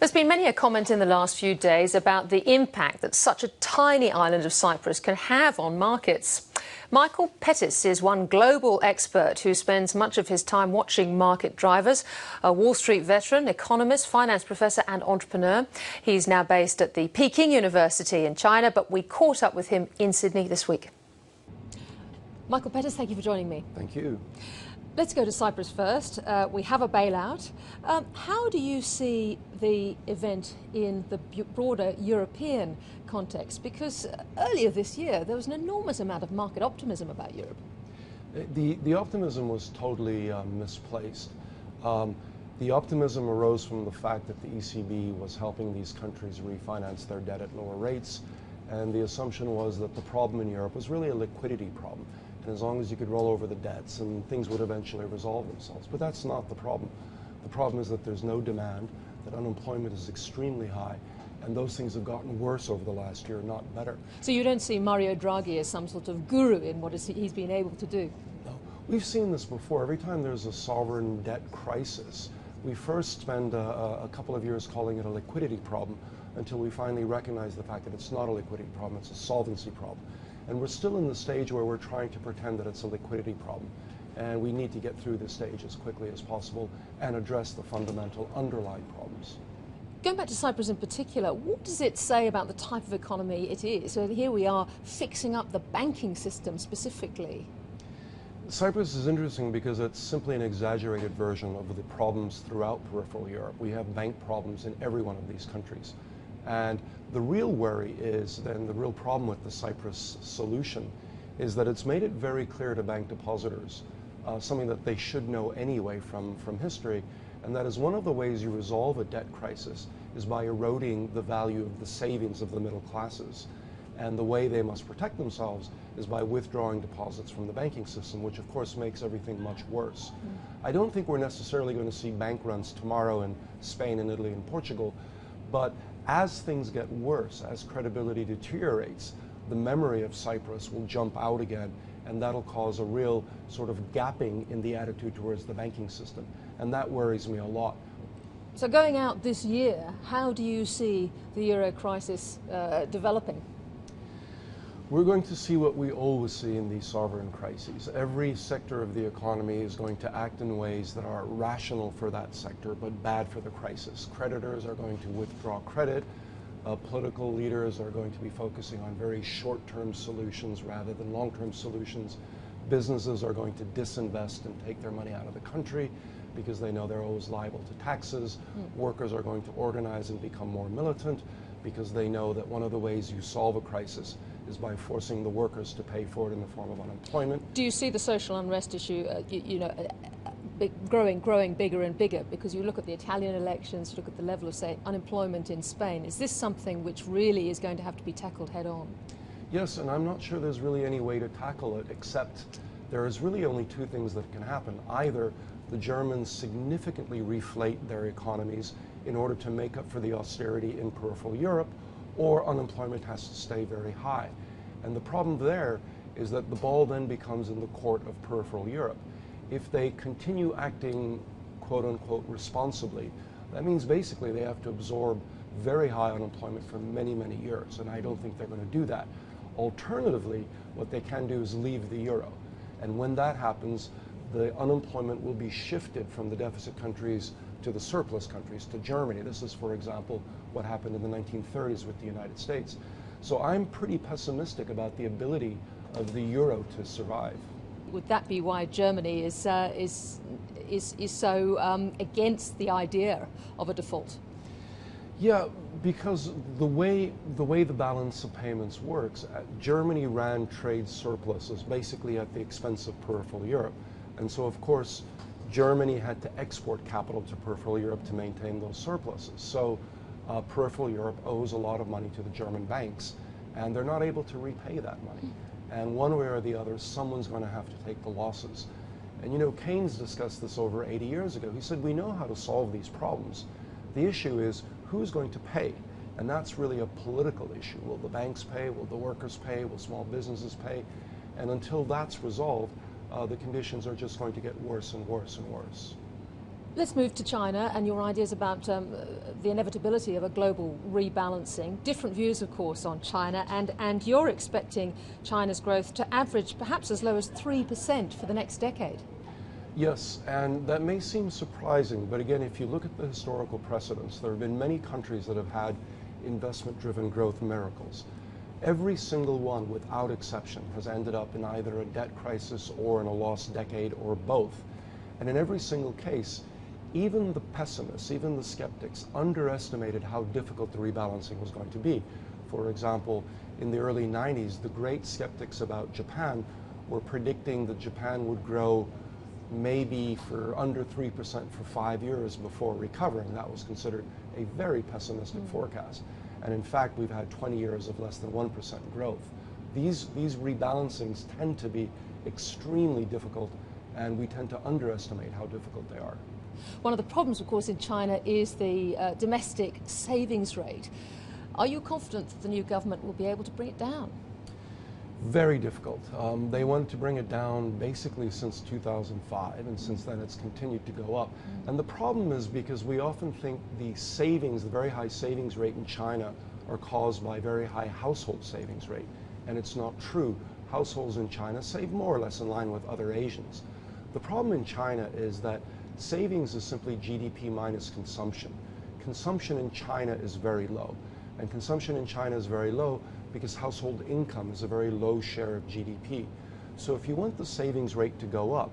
There's been many a comment in the last few days about the impact that such a tiny island of Cyprus can have on markets. Michael Pettis is one global expert who spends much of his time watching market drivers, a Wall Street veteran, economist, finance professor and entrepreneur. He's now based at the Peking University in China, but we caught up with him in Sydney this week. Michael Pettis, thank you for joining me. Thank you. Let's go to Cyprus first. We have a bailout. How do you see the event in the broader European context? Because earlier this year, there was an enormous amount of market optimism about Europe. The optimism was totally misplaced. The optimism arose from the fact that the ECB was helping these countries refinance their debt at lower rates. And the assumption was that the problem in Europe was really a liquidity problem. And as long as you could roll over the debts, and things would eventually resolve themselves. But that's not the problem. The problem is that there's no demand, that unemployment is extremely high, and those things have gotten worse over the last year, not better. So you don't see Mario Draghi as some sort of guru in what he's been able to do? No. We've seen this before. Every time there's a sovereign debt crisis, we first spend a couple of years calling it a liquidity problem until we finally recognize the fact that it's not a liquidity problem, it's a solvency problem. And we're still in the stage where we're trying to pretend that it's a liquidity problem. And we need to get through this stage as quickly as possible and address the fundamental underlying problems. Going back to Cyprus in particular, what does it say about the type of economy it is? So here we are fixing up the banking system specifically. Cyprus is interesting because it's simply an exaggerated version of the problems throughout peripheral Europe. We have bank problems in every one of these countries. And the real worry is, then the real problem with the Cyprus solution is that it's made it very clear to bank depositors, something that they should know anyway from history, and that is one of the ways you resolve a debt crisis is by eroding the value of the savings of the middle classes. And the way they must protect themselves is by withdrawing deposits from the banking system, which of course makes everything much worse. I don't think we're necessarily going to see bank runs tomorrow in Spain and Italy and Portugal, but as things get worse, as credibility deteriorates, the memory of Cyprus will jump out again, and that'll cause a real sort of gapping in the attitude towards the banking system. And that worries me a lot. So going out this year, how do you see the euro crisis developing? We're going to see what we always see in these sovereign crises. Every sector of the economy is going to act in ways that are rational for that sector, but bad for the crisis. Creditors are going to withdraw credit. Political leaders are going to be focusing on very short-term solutions rather than long-term solutions. Businesses are going to disinvest and take their money out of the country because they know they're always liable to taxes. Workers are going to organize and become more militant because they know that one of the ways you solve a crisis is by forcing the workers to pay for it in the form of unemployment. Do you see the social unrest issue, growing bigger and bigger? Because you look at the Italian elections, you look at the level of, say, unemployment in Spain. Is this something which really is going to have to be tackled head on? Yes, and I'm not sure there's really any way to tackle it, except there is really only two things that can happen. Either the Germans significantly reflate their economies in order to make up for the austerity in peripheral Europe, or unemployment has to stay very high. And the problem there is that the ball then becomes in the court of peripheral Europe. If they continue acting, quote unquote, responsibly, that means basically they have to absorb very high unemployment for many, many years, and I don't think they're going to do that. Alternatively, what they can do is leave the euro. And when that happens, the unemployment will be shifted from the deficit countries to the surplus countries, to Germany. This is, for example, what happened in the 1930s with the United States. So I'm pretty pessimistic about the ability of the euro to survive. Would that be why Germany is so against the idea of a default? Yeah, because the way the balance of payments works, Germany ran trade surpluses basically at the expense of peripheral Europe. And so, of course, Germany had to export capital to peripheral Europe to maintain those surpluses. So peripheral Europe owes a lot of money to the German banks, and they're not able to repay that money. And one way or the other, someone's going to have to take the losses. And you know, Keynes discussed this over 80 years ago. He said, we know how to solve these problems. The issue is who's going to pay? And that's really a political issue. Will the banks pay? Will the workers pay? Will small businesses pay? And until that's resolved, the conditions are just going to get worse and worse and worse. Let's move to China and your ideas about the inevitability of a global rebalancing. Different views, of course, on China, and you're expecting China's growth to average perhaps as low as 3% for the next decade. Yes, and that may seem surprising, but again, if you look at the historical precedents, there have been many countries that have had investment-driven growth miracles. Every single one, without exception, has ended up in either a debt crisis or in a lost decade or both. And in every single case, even the pessimists, even the skeptics, underestimated how difficult the rebalancing was going to be. For example, in the early 90s, the great skeptics about Japan were predicting that Japan would grow maybe for under 3% for 5 years before recovering. That was considered a very pessimistic forecast. And in fact, we've had 20 years of less than 1% growth. These rebalancings tend to be extremely difficult, and we tend to underestimate how difficult they are. One of the problems, of course, in China is the domestic savings rate. Are you confident that the new government will be able to bring it down? Very difficult. They wanted to bring it down basically since 2005, and since then it's continued to go up. And the problem is because we often think the savings, the very high savings rate in China, are caused by very high household savings rate. And it's not true. Households in China save more or less in line with other Asians. The problem in China is that savings is simply GDP minus consumption. Consumption in China is very low. And consumption in China is very low because household income is a very low share of GDP. So if you want the savings rate to go up,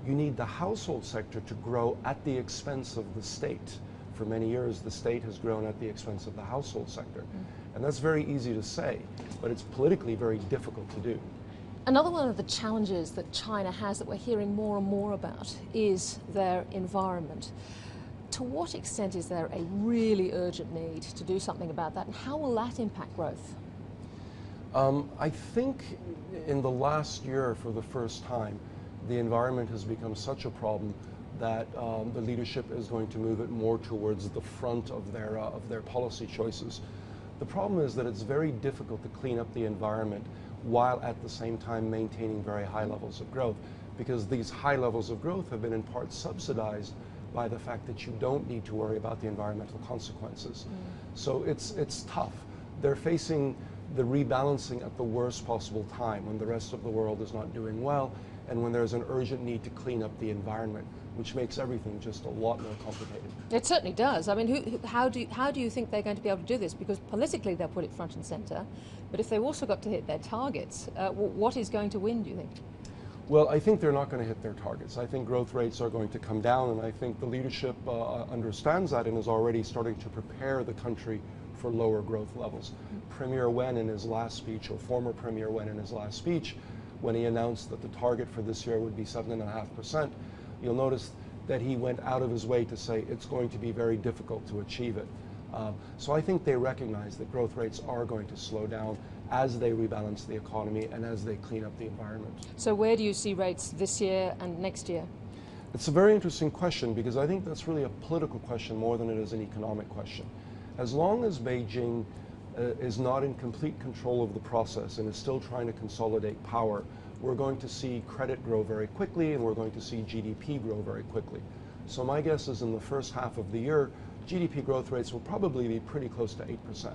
you need the household sector to grow at the expense of the state. For many years, the state has grown at the expense of the household sector. And that's very easy to say, but it's politically very difficult to do. Another one of the challenges that China has that we're hearing more and more about is their environment. To what extent is there a really urgent need to do something about that, and how will that impact growth? I think in the last year, for the first time, the environment has become such a problem that the leadership is going to move it more towards the front of their policy choices. The problem is that it's very difficult to clean up the environment while at the same time maintaining very high levels of growth, because these high levels of growth have been in part subsidized by the fact that you don't need to worry about the environmental consequences. So it's tough. They're facing the rebalancing at the worst possible time, when the rest of the world is not doing well and when there's an urgent need to clean up the environment, which makes everything just a lot more complicated. It certainly does. I mean, how do you think they're going to be able to do this? Because politically they'll put it front and centre, but if they've also got to hit their targets, what is going to win, do you think? Well, I think they're not going to hit their targets. I think growth rates are going to come down, and I think the leadership understands that and is already starting to prepare the country for lower growth levels. Premier Wen in his last speech, or former Premier Wen in his last speech, when he announced that the target for this year would be 7.5%, you'll notice that he went out of his way to say it's going to be very difficult to achieve it. So I think they recognize that growth rates are going to slow down as they rebalance the economy and as they clean up the environment. So where do you see rates this year and next year? It's a very interesting question, because I think that's really a political question more than it is an economic question. As long as Beijing is not in complete control of the process and is still trying to consolidate power, we're going to see credit grow very quickly and we're going to see GDP grow very quickly. So my guess is in the first half of the year, GDP growth rates will probably be pretty close to 8%.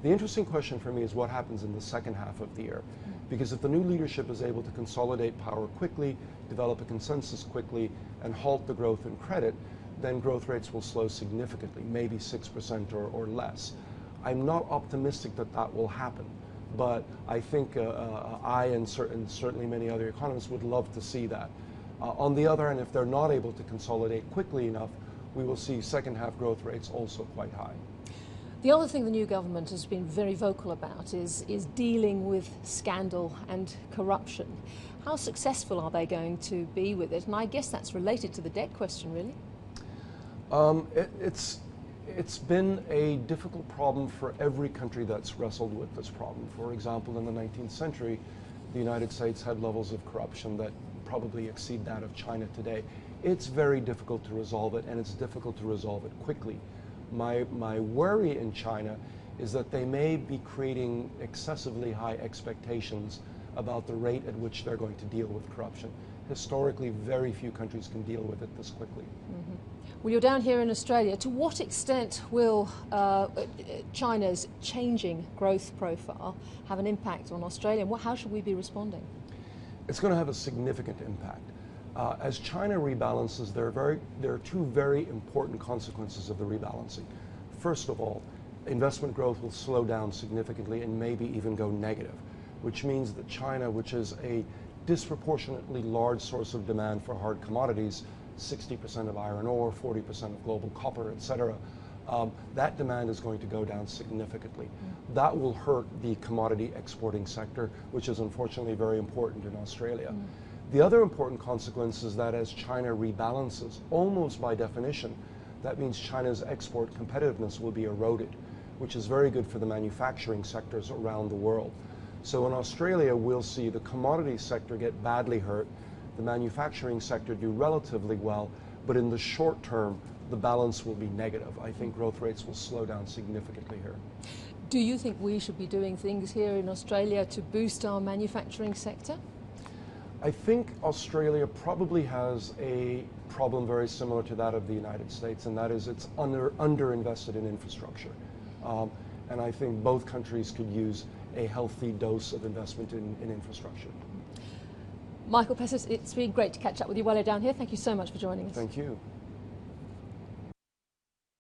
The interesting question for me is what happens in the second half of the year. Because if the new leadership is able to consolidate power quickly, develop a consensus quickly, and halt the growth in credit, then growth rates will slow significantly, maybe 6% or less. I'm not optimistic that that will happen, but I think I and certainly many other economists would love to see that. On the other hand, if they're not able to consolidate quickly enough, we will see second half growth rates also quite high. The other thing the new government has been very vocal about is dealing with scandal and corruption. How successful are they going to be with it? And I guess that's related to the debt question, really. It's been a difficult problem for every country that's wrestled with this problem. For example, in the 19th century, the United States had levels of corruption that probably exceed that of China today. It's very difficult to resolve it, and it's difficult to resolve it quickly. My worry in China is that they may be creating excessively high expectations about the rate at which they're going to deal with corruption. Historically, very few countries can deal with it this quickly. Well, you're down here in Australia. To what extent will China's changing growth profile have an impact on Australia? And how should we be responding? It's going to have a significant impact. As China rebalances, there are two very important consequences of the rebalancing. First of all, investment growth will slow down significantly and maybe even go negative, which means that China, which is a disproportionately large source of demand for hard commodities, 60% of iron ore, 40% of global copper, etc., that demand is going to go down significantly. That will hurt the commodity exporting sector, which is unfortunately very important in Australia. The other important consequence is that as China rebalances, almost by definition, that means China's export competitiveness will be eroded, which is very good for the manufacturing sectors around the world. So in Australia, we'll see the commodity sector get badly hurt, the manufacturing sector do relatively well, but in the short term, the balance will be negative. I think growth rates will slow down significantly here. Do you think we should be doing things here in Australia to boost our manufacturing sector? I think Australia probably has a problem very similar to that of the United States, and that is it's underinvested in infrastructure. And I think both countries could use a healthy dose of investment in infrastructure. Michael Pettis, it's been great to catch up with you while you're down here. Thank you so much for joining us. Thank you.